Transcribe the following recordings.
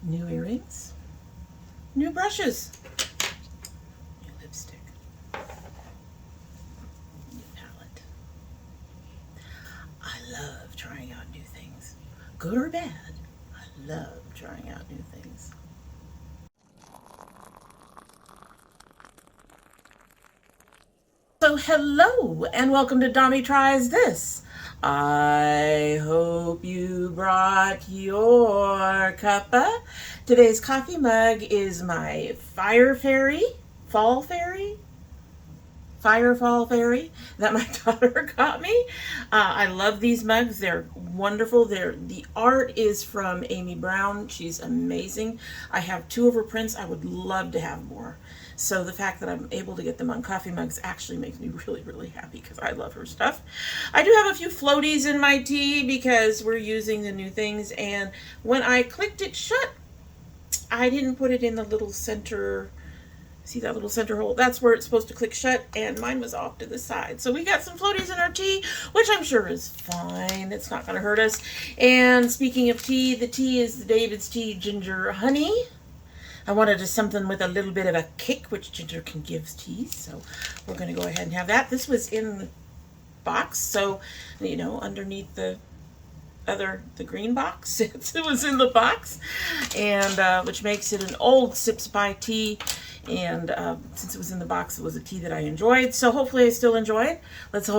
New earrings, new brushes, new lipstick, new palette. I love trying out new things, good or bad. I love trying out new things. So hello and welcome to Dommy Tries This. I hope you brought your cuppa. Today's coffee mug is my Fire Fairy, Fall Fairy, Firefall Fairy that my daughter got me. I love these mugs. They're wonderful. The art is from Amy Brown. She's amazing. I have 2 of her prints. I would love to have more. So the fact that I'm able to get them on coffee mugs actually makes me really, really happy because I love her stuff. I do have a few floaties in my tea because we're using the new things. And when I clicked it shut, I didn't put it in the little center. See that little center hole? That's where it's supposed to click shut, and mine was off to the side. So we got some floaties in our tea, which I'm sure is fine. It's not going to hurt us. And speaking of tea, the tea is the David's Tea Ginger Honey. I wanted something with a little bit of a kick, which ginger can give tea, so we're going to go ahead and have that. This was in the box, so, you know, underneath the green box, it was in the box, and which makes it an old Sips by tea. And since it was in the box, it was a tea that I enjoyed. So hopefully I still enjoy it. Let's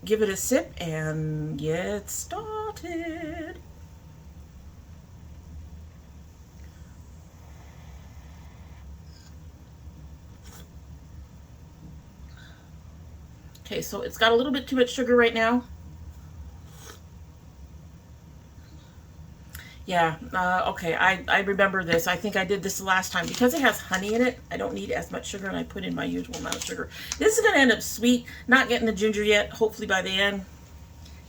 give it a sip and get started. Okay, so it's got a little bit too much sugar right now. Yeah, okay, I remember this. I think I did this the last time. Because it has honey in it, I don't need as much sugar, and I put in my usual amount of sugar. This is going to end up sweet. Not getting the ginger yet, hopefully by the end.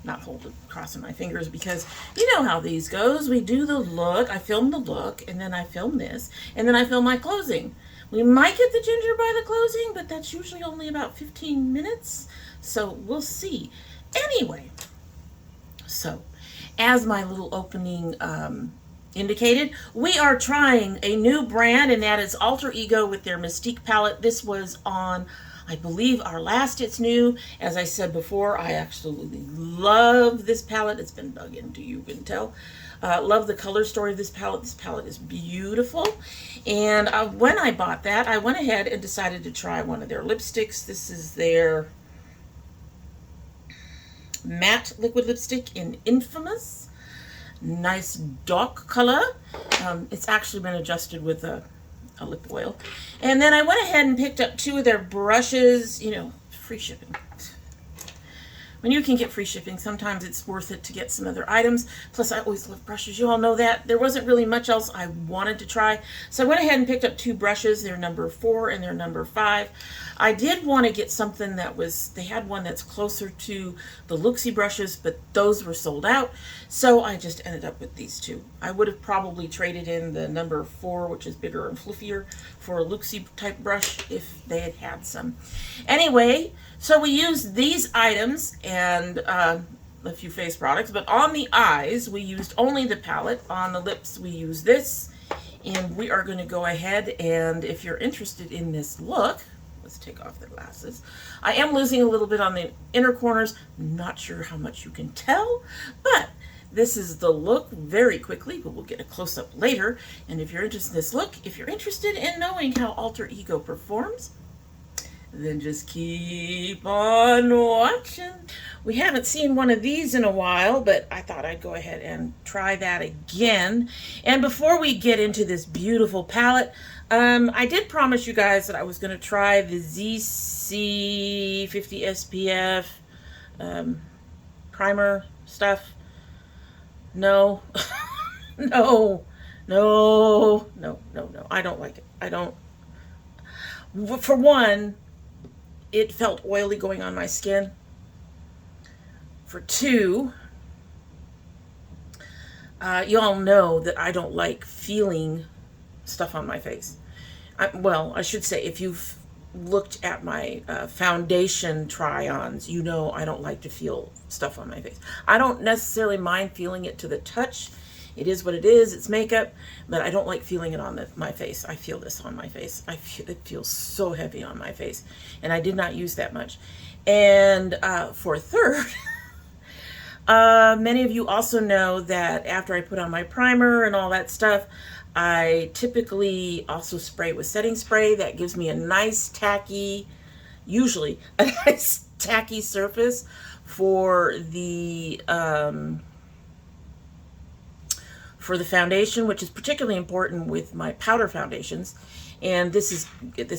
Not crossing my fingers, because you know how these goes. We do the look, I film the look, and then I film this, and then I film my closing. We might get the ginger by the closing, but that's usually only about 15 minutes, so we'll see. Anyway, so as my little opening indicated, we are trying a new brand, and that is Alter Ego with their Mystique palette. This was on, I believe, our last It's New. As I said before, I absolutely love this palette. It's been dug into, you can tell. Love the color story of this palette. This palette is beautiful. And when I bought that, I went ahead and decided to try one of their lipsticks. This is their matte liquid lipstick in Infamous. Nice dark color. It's actually been adjusted with a lip oil. And then I went ahead and picked up 2 of their brushes. You know, free shipping. When you can get free shipping, sometimes it's worth it to get some other items. Plus, I always love brushes. You all know that. There wasn't really much else I wanted to try. So I went ahead and picked up 2 brushes. They're number 4 and they're number 5. I did want to get something that was, they had one that's closer to the Luxie brushes, but those were sold out. So I just ended up with these 2. I would have probably traded in the number 4, which is bigger and fluffier, for a Luxie type brush if they had some. Anyway, so we used these items and a few face products, but on the eyes, we used only the palette. On the lips, we used this. And we are going to go ahead, and if you're interested in this look, let's take off the glasses. I am losing a little bit on the inner corners. Not sure how much you can tell, but this is the look very quickly, but we'll get a close-up later. And if you're interested in this look, if you're interested in knowing how Alter Ego performs, then just keep on watching. We haven't seen one of these in a while, but I thought I'd go ahead and try that again. And before we get into this beautiful palette, I did promise you guys that I was going to try the ZC 50 SPF primer stuff. No, no, no, no, no, no. I don't like it. I don't. For one, it felt oily going on my skin. For 2, you all know that I don't like feeling stuff on my face. Well, I should say, if you've looked at my foundation try-ons, you know I don't like to feel stuff on my face. I don't necessarily mind feeling it to the touch It is what it is. It's makeup, but I don't like feeling it on my face. I feel this on my face. It feels so heavy on my face, and I did not use that much. And for a third, many of you also know that after I put on my primer and all that stuff, I typically also spray with setting spray. That gives me a nice tacky, usually a nice tacky surface for the foundation, which is particularly important with my powder foundations. And this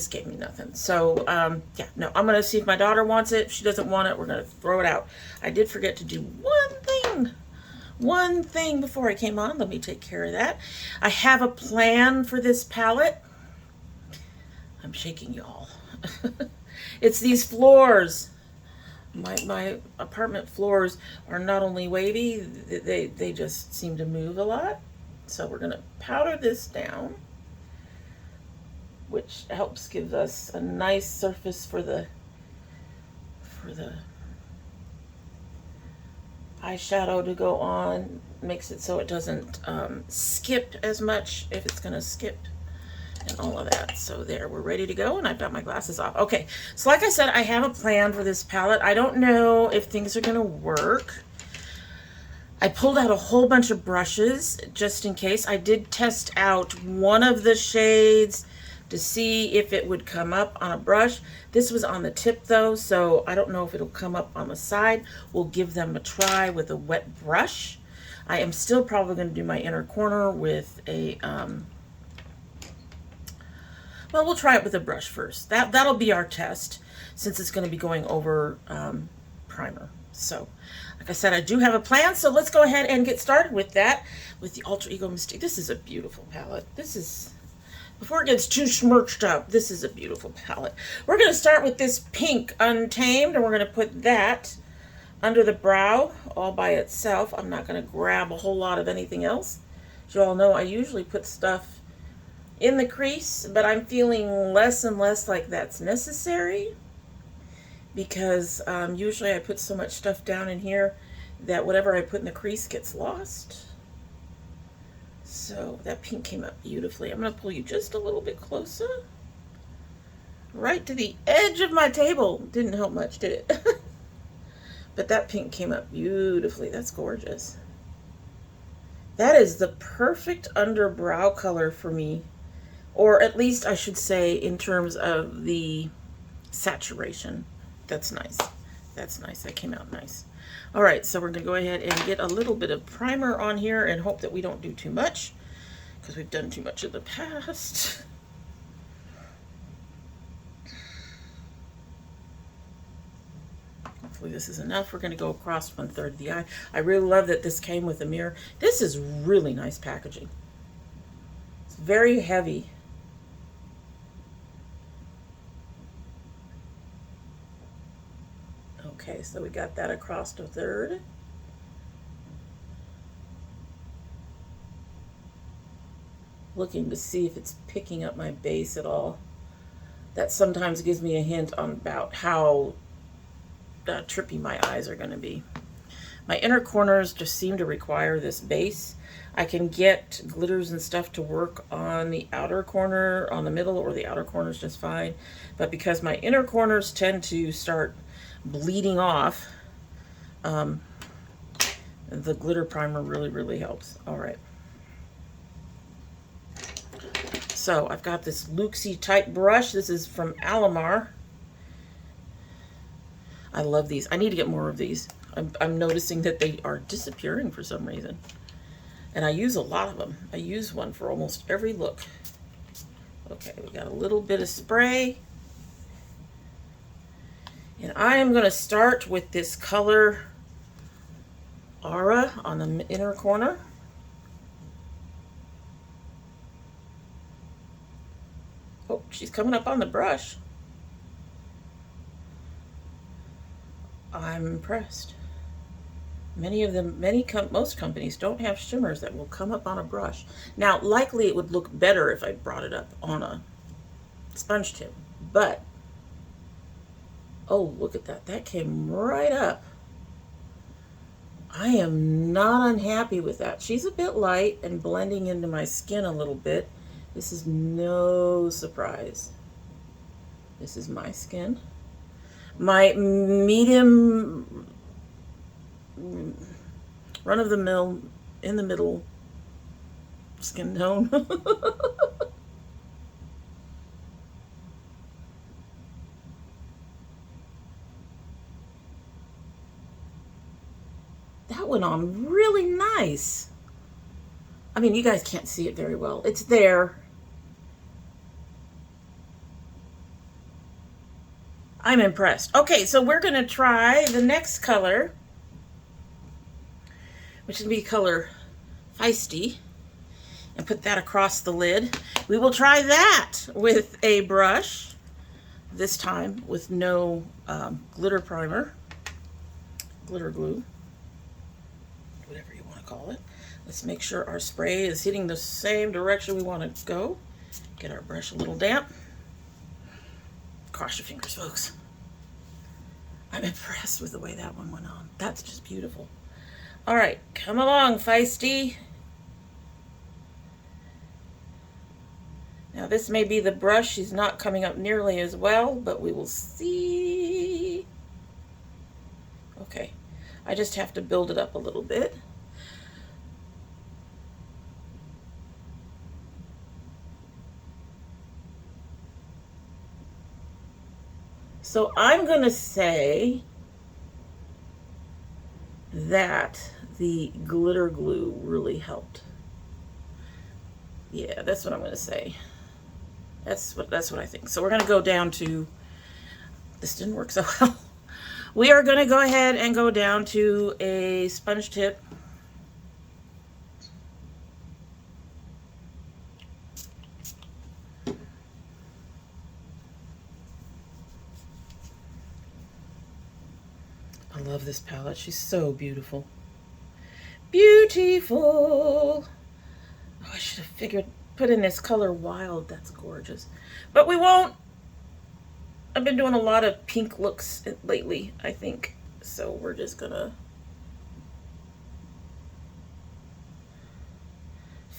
gave me nothing. So yeah, no, I'm gonna see if my daughter wants it. If she doesn't want it, we're gonna throw it out. I did forget to do one thing before I came on. Let me take care of that. I have a plan for this palette. I'm shaking y'all. It's these floors. My apartment floors are not only wavy, they just seem to move a lot. So we're gonna powder this down, which helps give us a nice surface for the eyeshadow to go on. Makes it so it doesn't skip as much if it's gonna skip, and all of that. So there, we're ready to go, and I've got my glasses off. Okay, so like I said, I have a plan for this palette. I don't know if things are gonna work. I pulled out a whole bunch of brushes just in case. I did test out one of the shades to see if it would come up on a brush. This was on the tip though, so I don't know if it'll come up on the side. We'll give them a try with a wet brush. I am still probably going to do my inner corner with a, well, we'll try it with a brush first. That'll be our test, since it's going to be going over primer. So, like I said, I do have a plan, so let's go ahead and get started with that, with the Alter Ego Mystique. This is a beautiful palette. This is, before it gets too smirched up, this is a beautiful palette. We're going to start with this pink Untamed, and we're going to put that under the brow all by itself. I'm not going to grab a whole lot of anything else. As you all know, I usually put stuff in the crease, but I'm feeling less and less like that's necessary, because usually I put so much stuff down in here that whatever I put in the crease gets lost. So that pink came up beautifully. I'm going to pull you just a little bit closer. Right to the edge of my table. Didn't help much, did it? But that pink came up beautifully. That's gorgeous. That is the perfect underbrow color for me. Or at least I should say in terms of the saturation. That's nice. That's nice. That came out nice. All right, so we're going to go ahead and get a little bit of primer on here and hope that we don't do too much, because we've done too much in the past. Hopefully this is enough. We're going to go across 1/3 of the eye. I really love that this came with a mirror. This is really nice packaging. It's very heavy. Okay, so we got that across 1/3. Looking to see if it's picking up my base at all. That sometimes gives me a hint on about how trippy my eyes are going to be. My inner corners just seem to require this base. I can get glitters and stuff to work on the outer corner, on the middle, or the outer corner is just fine. But because my inner corners tend to start bleeding off, the glitter primer really helps. All right. So I've got this Luxie type brush. This is from Alamar. I love these. I need to get more of these. I'm noticing that they are disappearing for some reason. And I use a lot of them. I use one for almost every look. Okay, we got a little bit of spray. And I am going to start with this color Aura on the inner corner. Oh, she's coming up on the brush. I'm impressed. Most companies don't have shimmers that will come up on a brush. Now, likely it would look better if I brought it up on a sponge tip, but oh, look at that. That came right up. I am not unhappy with that. She's a bit light and blending into my skin a little bit. This is no surprise. This is my skin. My medium, run-of-the-mill, in the middle skin tone. That went on really nice. I mean, you guys can't see it very well. It's there. I'm impressed. Okay, so we're going to try the next color, which will be color Feisty, and put that across the lid. We will try that with a brush, this time with no glitter primer, glitter glue, whatever you want to call it. Let's make sure our spray is hitting the same direction we want to go. Get our brush a little damp. Cross your fingers, folks. I'm impressed with the way that one went on. That's just beautiful. All right, come along, Feisty. Now this may be the brush. She's not coming up nearly as well, but we will see. Okay, I just have to build it up a little bit. So I'm going to say that the glitter glue really helped. Yeah, that's what I'm going to say. That's what I think. So we're going to go down to, this didn't work so well. We are going to go ahead and go down to a sponge tip. I love this palette. She's so beautiful. Beautiful. Oh, I should have put in this color Wild. That's gorgeous. But we won't. I've been doing a lot of pink looks lately, I think. So we're just gonna.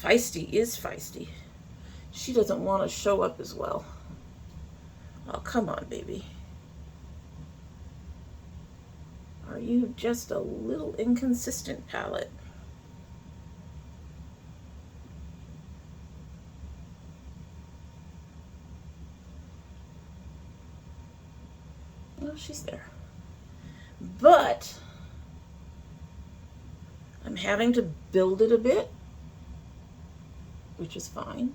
Feisty is feisty. She doesn't want to show up as well. Oh, come on, baby. Are you just a little inconsistent, palette? Well, she's there. But I'm having to build it a bit, which is fine.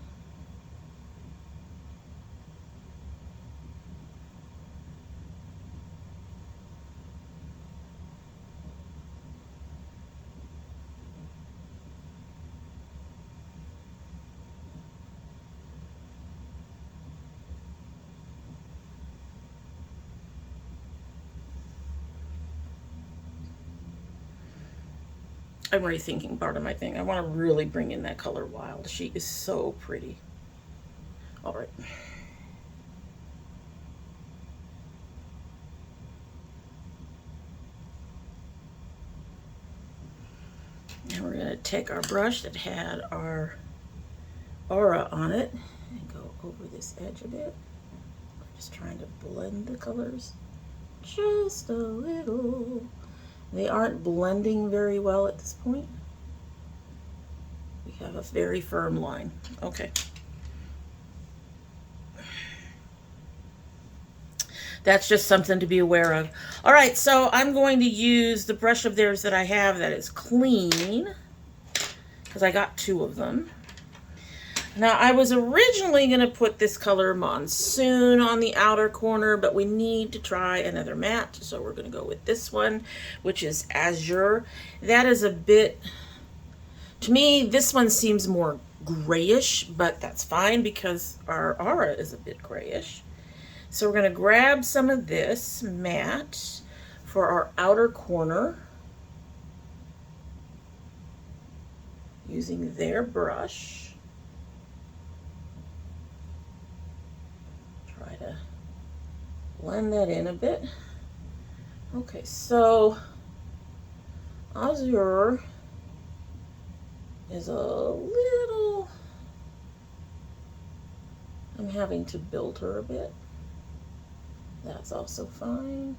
I'm rethinking part of my thing. I want to really bring in that color Wild. She is so pretty. All right. And we're going to take our brush that had our aura on it and go over this edge a bit. We're just trying to blend the colors just a little. They aren't blending very well at this point. We have a very firm line. Okay. That's just something to be aware of. All right, so I'm going to use the brush of theirs that I have that is clean, because I got 2 of them. Now, I was originally going to put this color Monsoon on the outer corner, but we need to try another matte, so we're going to go with this one, which is Azure. That is a bit, to me, this one seems more grayish, but that's fine because our aura is a bit grayish. So we're going to grab some of this matte for our outer corner using their brush. Try to blend that in a bit. Okay, so Azure is a little, I'm having to build her a bit. That's also fine.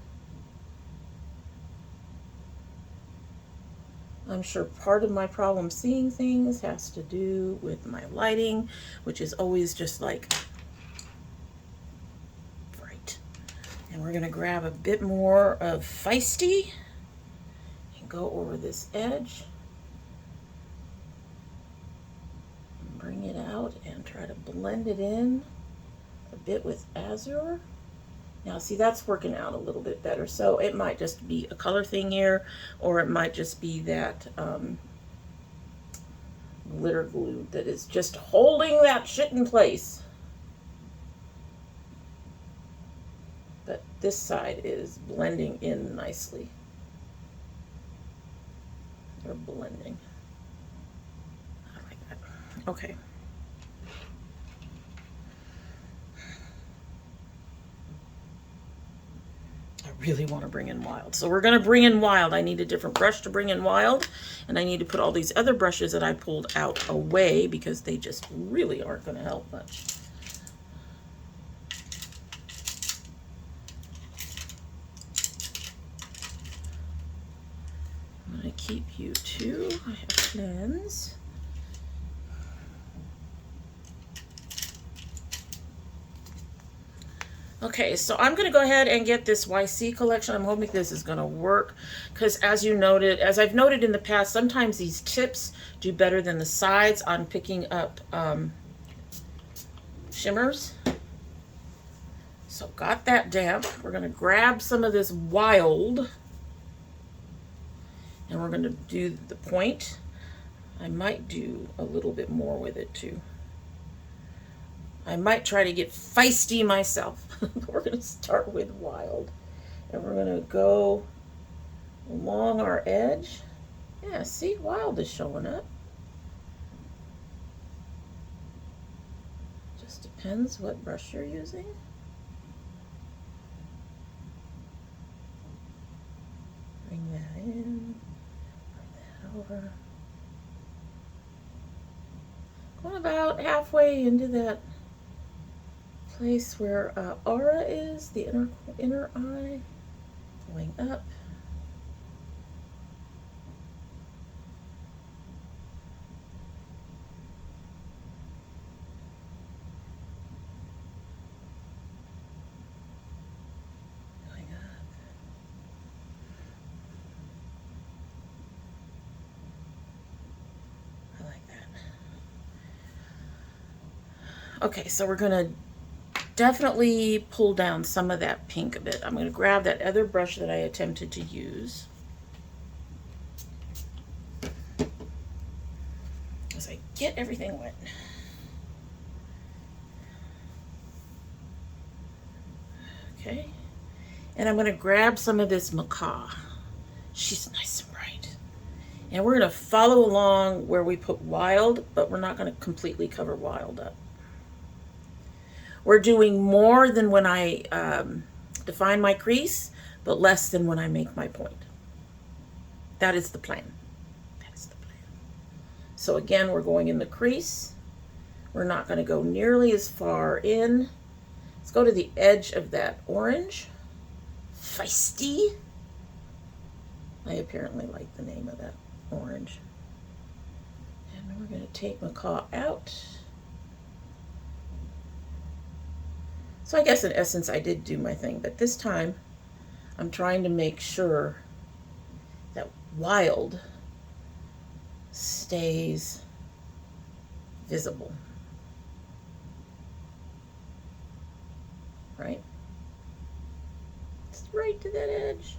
I'm sure part of my problem seeing things has to do with my lighting, which is always just like bright. And we're gonna grab a bit more of Feisty and go over this edge. And bring it out and try to blend it in a bit with Azure. Now see, that's working out a little bit better. So it might just be a color thing here, or it might just be that glitter glue that is just holding that shit in place. But this side is blending in nicely. Or blending. I like that. Okay. Really want to bring in wild. So we're going to bring in wild. I need a different brush to bring in wild, and I need to put all these other brushes that I pulled out away because they just really aren't going to help much. I'm going to keep you two. I have plans. Okay, so I'm going to go ahead and get this YC collection. I'm hoping this is going to work because as I've noted in the past, sometimes these tips do better than the sides on picking up shimmers. So got that damp. We're going to grab some of this wild and we're going to do the point. I might do a little bit more with it too. I might try to get feisty myself. We're going to start with wild. And we're going to go along our edge. Yeah, see, wild is showing up. Just depends what brush you're using. Bring that in. Bring that over. Going about halfway into that place where aura is, the inner eye, going up. Going up. I like that. Okay, so we're gonna definitely pull down some of that pink a bit. I'm going to grab that other brush that I attempted to use as I get everything wet. Okay, and I'm going to grab some of this macaw. She's nice and bright. And we're going to follow along where we put wild, but we're not going to completely cover wild up. We're doing more than when I define my crease, but less than when I make my point. That is the plan. That is the plan. So again, we're going in the crease. We're not going to go nearly as far in. Let's go to the edge of that orange. Feisty. I apparently like the name of that orange. And we're going to take macaw out. So I guess in essence I did do my thing, but this time I'm trying to make sure that wild stays visible. Right? It's right to that edge.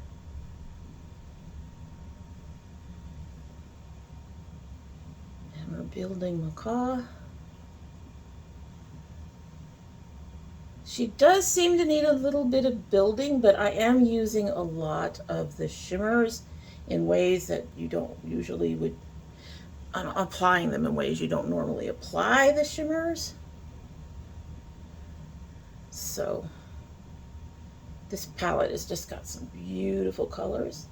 And we're building macaw. She does seem to need a little bit of building, but I am using a lot of the shimmers in ways that you don't usually would, applying them in ways you don't normally apply the shimmers. So this palette has just got some beautiful colors.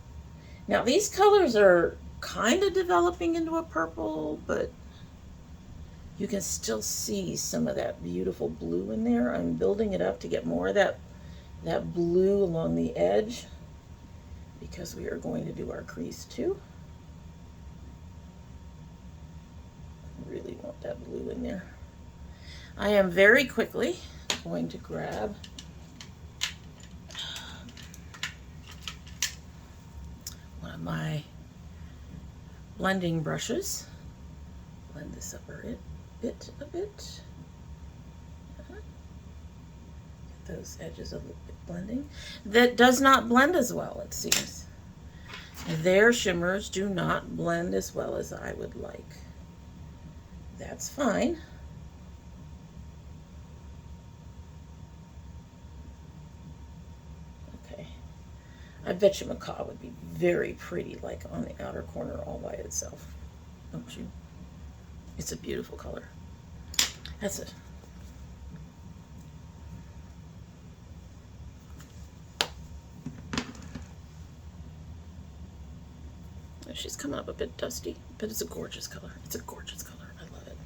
Now these colors are kind of developing into a purple, but you can still see some of that beautiful blue in there. I'm building it up to get more of that blue along the edge because we are going to do our crease too. I really want that blue in there. I am very quickly going to grab one of my blending brushes. Blend this up a bit. Get those edges a little bit blending. That does not blend as well, it seems. Their shimmers do not blend as well as I would like. That's fine. Okay. I bet you macaw would be very pretty, like on the outer corner all by itself. Don't you? It's a beautiful color. That's it. She's coming up a bit dusty, but it's a gorgeous color. It's a gorgeous color. I love it.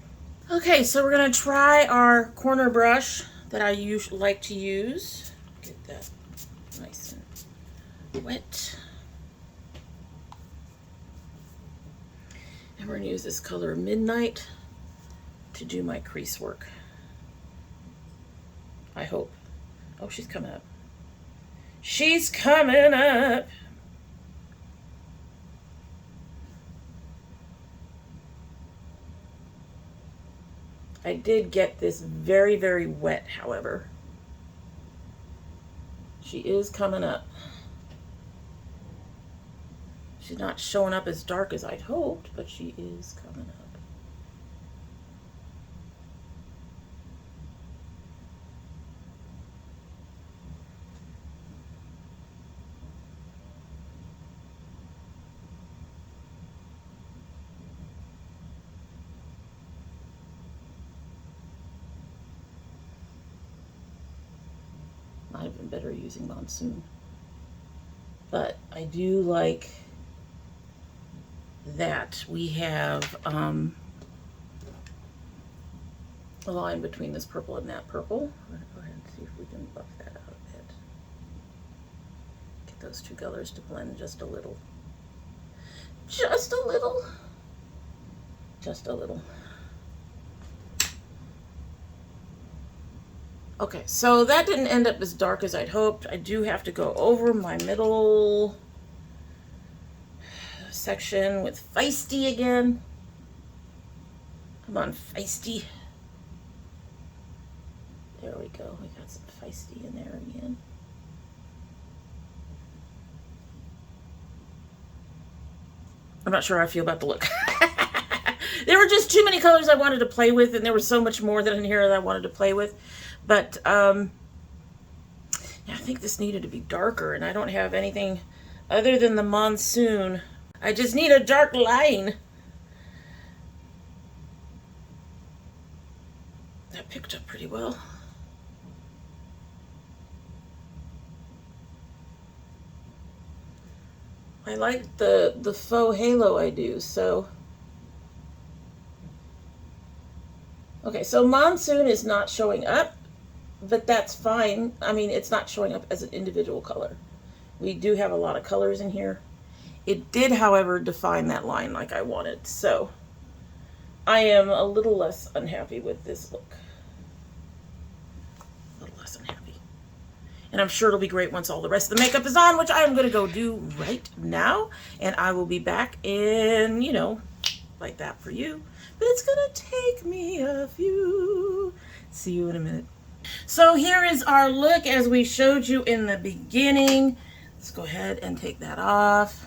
Okay, so we're going to try our corner brush that I usually like to use. Get that nice and wet. And we're going to use this color Midnight to do my crease work. I hope. Oh, she's coming up. She's coming up. I did get this very, very wet, however. She is coming up. She's not showing up as dark as I'd hoped, but she is coming up. Might have been better using Monsoon. But I do like that we have a line between this purple and that purple. I'm going to go ahead and see if we can buff that out a bit. Get those two colors to blend just a little. Just a little. Just a little. Okay, so that didn't end up as dark as I'd hoped. I do have to go over my middle section with Feisty again. Come on, Feisty. There we go. We got some Feisty in there again. I'm not sure how I feel about the look. There were just too many colors I wanted to play with, and there was so much more that in here that I wanted to play with. But yeah, I think this needed to be darker, and I don't have anything other than the Monsoon. I just need a dark line. That picked up pretty well. I like the faux halo I do, so. Okay, so Monsoon is not showing up, but that's fine. I mean, it's not showing up as an individual color. We do have a lot of colors in here. It did, however, define that line like I wanted, so I am a little less unhappy with this look. A little less unhappy. And I'm sure it'll be great once all the rest of the makeup is on, which I'm going to go do right now. And I will be back in, you know, like that for you. But it's going to take me a few. See you in a minute. So here is our look as we showed you in the beginning. Let's go ahead and take that off.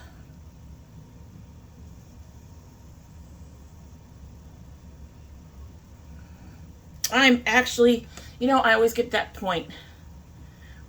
I'm actually, you know, I always get that point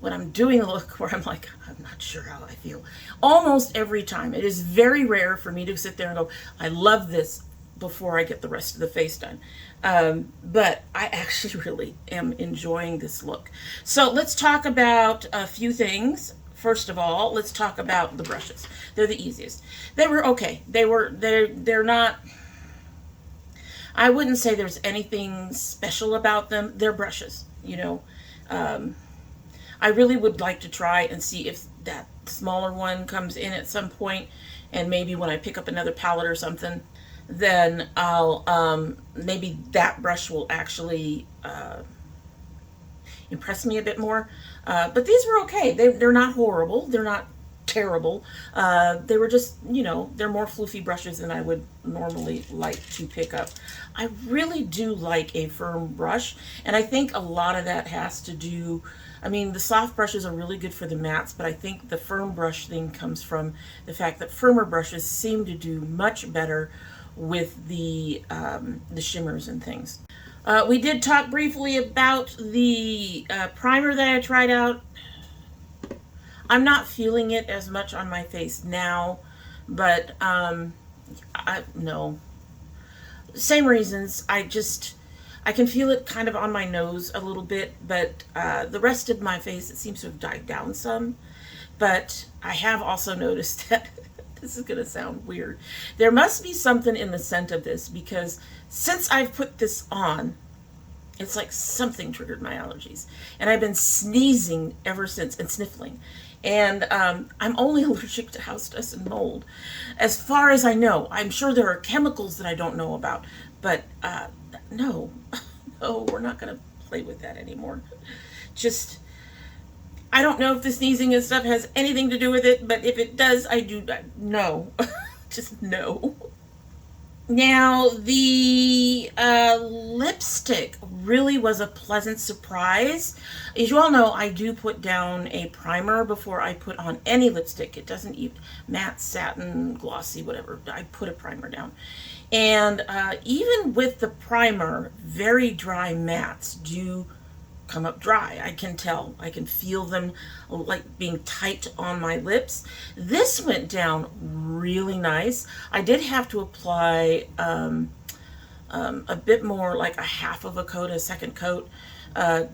when I'm doing a look where I'm like, I'm not sure how I feel. Almost every time. It is very rare for me to sit there and go, I love this, before I get the rest of the face done. But I actually really am enjoying this look. So let's talk about a few things. first of all, let's talk about the brushes. They're the easiest. They were okay. They're not, I wouldn't say there's anything special about them. They're brushes, you know. I really would like to try and see if that smaller one comes in at some point, and maybe when I pick up another palette or something, then I'll, maybe that brush will actually impress me a bit more. But these were okay. They're not horrible. They're not terrible. They were just, you know, they're more floofy brushes than I would normally like to pick up. I really do like a firm brush, and I think a lot of that has to do, I mean, the soft brushes are really good for the mattes, but I think the firm brush thing comes from the fact that firmer brushes seem to do much better with the shimmers and things. We did talk briefly about the primer that I tried out. I'm not feeling it as much on my face now, but no. Same reasons. I can feel it kind of on my nose a little bit, but the rest of my face, it seems to have died down some. But I have also noticed that, this is going to sound weird, there must be something in the scent of this, because since I've put this on, it's like something triggered my allergies. And I've been sneezing ever since and sniffling. And I'm only allergic to house dust and mold. As far as I know, I'm sure there are chemicals that I don't know about. But no, no, we're not going to play with that anymore. Just, I don't know if the sneezing and stuff has anything to do with it, but if it does, I do, no. Just no. Now, the lipstick really was a pleasant surprise. As you all know, I do put down a primer before I put on any lipstick. It doesn't even, matte, satin, glossy, whatever. I put a primer down. And even with the primer, very dry mattes do come up dry. I can tell. I can feel them like being tight on my lips. This went down really nice. I did have to apply a bit more, like a half of a coat, a second coat,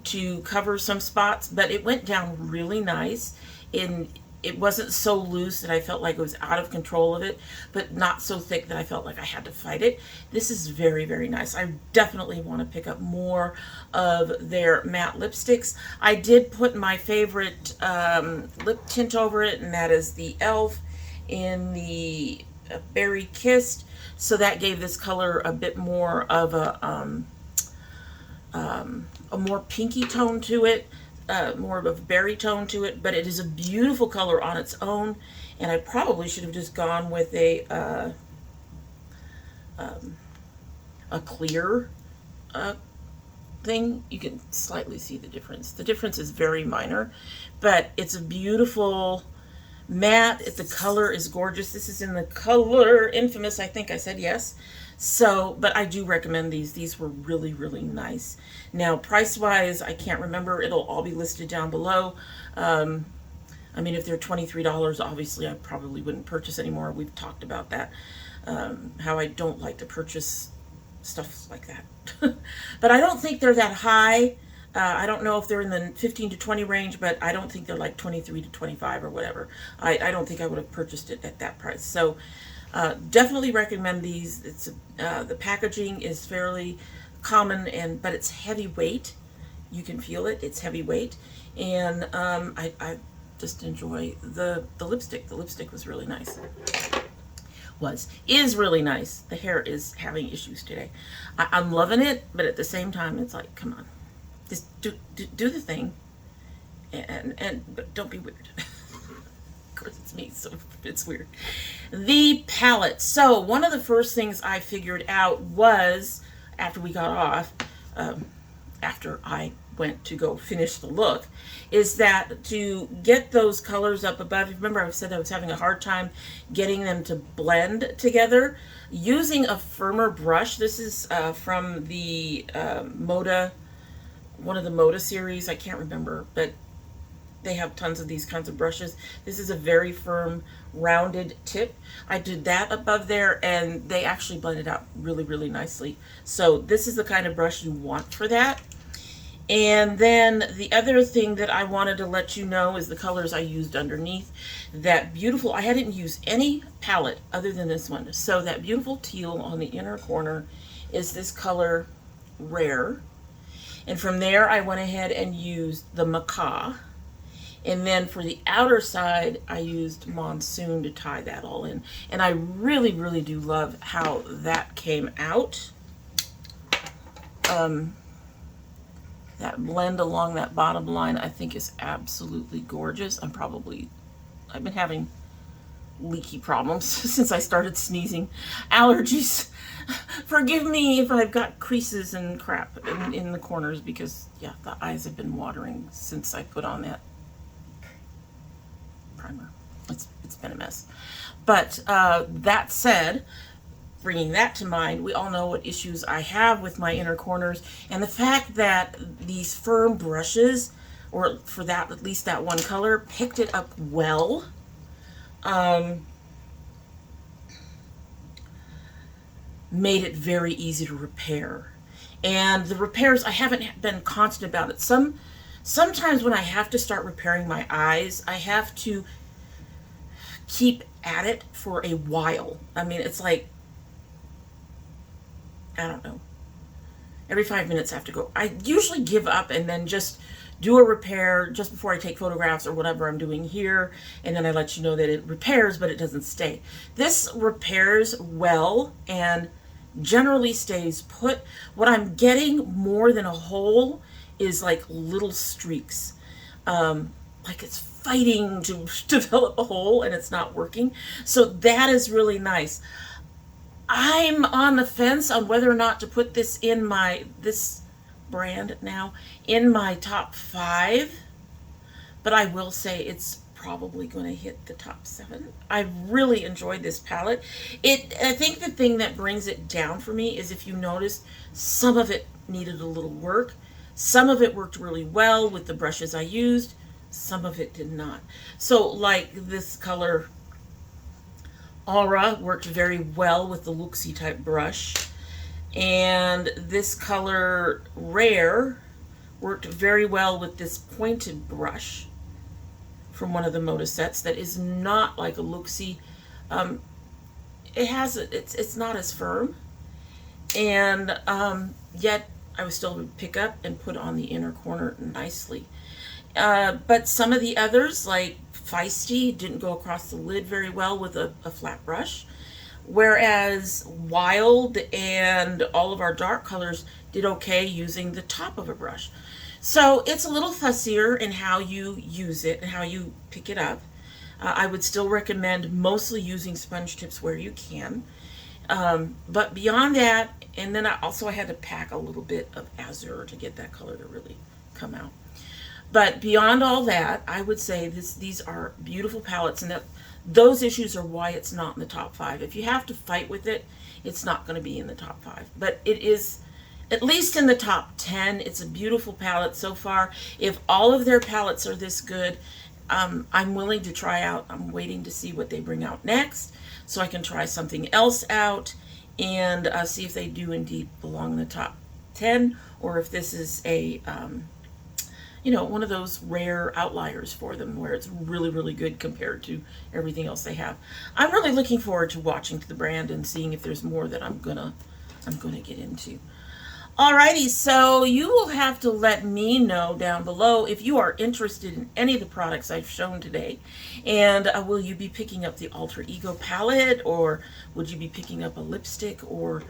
to cover some spots, but it went down really nice. It wasn't so loose that I felt like it was out of control of it, but not so thick that I felt like I had to fight it. This is very, very nice. I definitely want to pick up more of their matte lipsticks. I did put my favorite lip tint over it, and that is the e.l.f. in the Berry Kissed. So that gave this color a bit more of a more pinky tone to it. More of a berry tone to it, but it is a beautiful color on its own, and I probably should have just gone with a clear thing. You can slightly see the difference. The difference is very minor, but it's a beautiful matte. The color is gorgeous. This is in the color Infamous, I think I said, yes. So, but I do recommend these. These were really, really nice. Now, price-wise, I can't remember. It'll all be listed down below. I mean, if they're $23, obviously I probably wouldn't purchase anymore. We've talked about that, how I don't like to purchase stuff like that. But I don't think they're that high. I don't know if they're in the 15 to 20 range, but I don't think they're like 23 to 25 or whatever. I don't think I would have purchased it at that price. So, definitely recommend these. It's the packaging is fairly common, but it's heavyweight. You can feel it. It's heavyweight, and I just enjoy the lipstick. The lipstick was really nice. Is really nice. The hair is having issues today. I'm loving it, but at the same time, it's like, come on, just do the thing, but don't be weird. Of course, it's me, so it's weird. The palette. So one of the first things I figured out was, after we got off, after I went to go finish the look, is that to get those colors up above, remember I said I was having a hard time getting them to blend together, using a firmer brush. This is from the Moda, one of the Moda series, I can't remember, but they have tons of these kinds of brushes. This is a very firm, rounded tip. I did that above there, and they actually blended out really, really nicely. So this is the kind of brush you want for that. And then the other thing that I wanted to let you know is the colors I used underneath. That beautiful, I hadn't used any palette other than this one. So that beautiful teal on the inner corner is this color Rare. And from there I went ahead and used the Macaw. And then for the outer side, I used Monsoon to tie that all in. And I really, really do love how that came out. That blend along that bottom line, I think, is absolutely gorgeous. I've been having leaky problems since I started sneezing. Allergies. Forgive me if I've got creases and crap in the corners because, yeah, the eyes have been watering since I put on that primer. It's been a mess. But that said, bringing that to mind, we all know what issues I have with my inner corners, and the fact that these firm brushes, or for that, at least that one color, picked it up well. Made it very easy to repair. And the repairs, I haven't been constant about it. Sometimes when I have to start repairing my eyes, I have to keep at it for a while. I mean, it's like, I don't know, every 5 minutes I have to go. I usually give up and then just do a repair just before I take photographs or whatever I'm doing here, and then I let you know that it repairs, but it doesn't stay. This repairs well and generally stays put. What I'm getting more than a hole is like little streaks. Like it's fighting to develop a hole and it's not working. So that is really nice. I'm on the fence on whether or not to put this in this brand now in my top 5, but I will say it's probably going to hit the top 7. I really enjoyed this palette. I think the thing that brings it down for me is, if you notice, some of it needed a little work. Some of it worked really well with the brushes I used. Some of it did not. So like this color Aura worked very well with the Luxie type brush. And this color Rare worked very well with this pointed brush from one of the Moda sets that is not like a Luxie. It's not as firm, and yet I was still able to pick up and put on the inner corner nicely. But some of the others, like Feisty, didn't go across the lid very well with a flat brush, whereas Wild and all of our dark colors did okay using the top of a brush. So it's a little fussier in how you use it and how you pick it up. I would still recommend mostly using sponge tips where you can. But beyond that, and then I had to pack a little bit of Azure to get that color to really come out. But beyond all that, I would say these are beautiful palettes, and that those issues are why it's not in the top 5. If you have to fight with it, it's not going to be in the top 5. But it is at least in the top 10. It's a beautiful palette so far. If all of their palettes are this good, I'm willing to try out. I'm waiting to see what they bring out next so I can try something else out and see if they do indeed belong in the top 10, or if this is a one of those rare outliers for them where it's really, really good compared to everything else they have. I'm really looking forward to watching the brand and seeing if there's more that I'm gonna get into. Alrighty, so you will have to let me know down below if you are interested in any of the products I've shown today. And will you be picking up the Alter Ego palette, or would you be picking up a lipstick or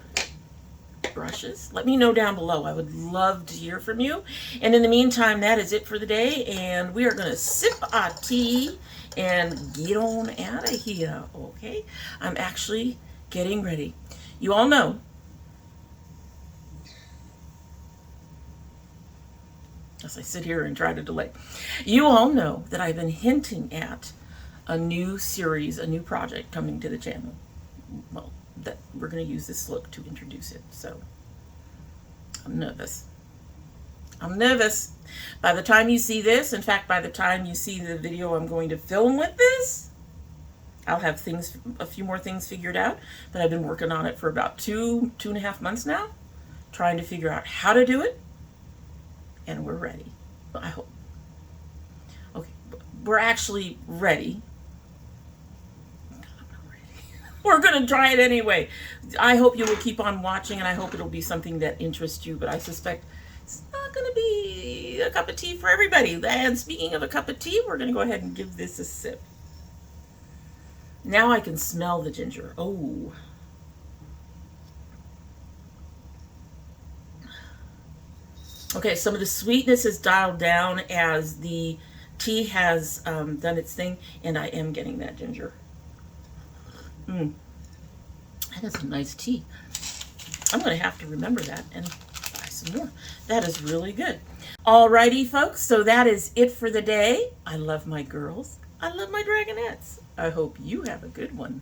brushes? Let me know down below. I would love to hear from you. And in the meantime, that is it for the day, and we are going to sip our tea and get on out of here, okay? I'm actually getting ready. You all know, as I sit here and try to delay, you all know that I've been hinting at a new series, a new project coming to the channel. Well, that we're going to use this look to introduce it. So I'm nervous. By the time you see this, in fact, by the time you see the video I'm going to film with this, I'll have a few more things figured out. But I've been working on it for about two and a half months now, trying to figure out how to do it and we're ready. I hope. Okay, we're actually ready. We're going to try it anyway. I hope you will keep on watching, and I hope it'll be something that interests you, but I suspect it's not going to be a cup of tea for everybody. And speaking of a cup of tea, we're going to go ahead and give this a sip. Now I can smell the ginger. Oh. Okay, some of the sweetness is dialed down as the tea has done its thing, and I am getting that ginger. That is a nice tea. I'm going to have to remember that and buy some more. That is really good. Alrighty, folks, so that is it for the day. I love my girls. I love my dragonettes. I hope you have a good one.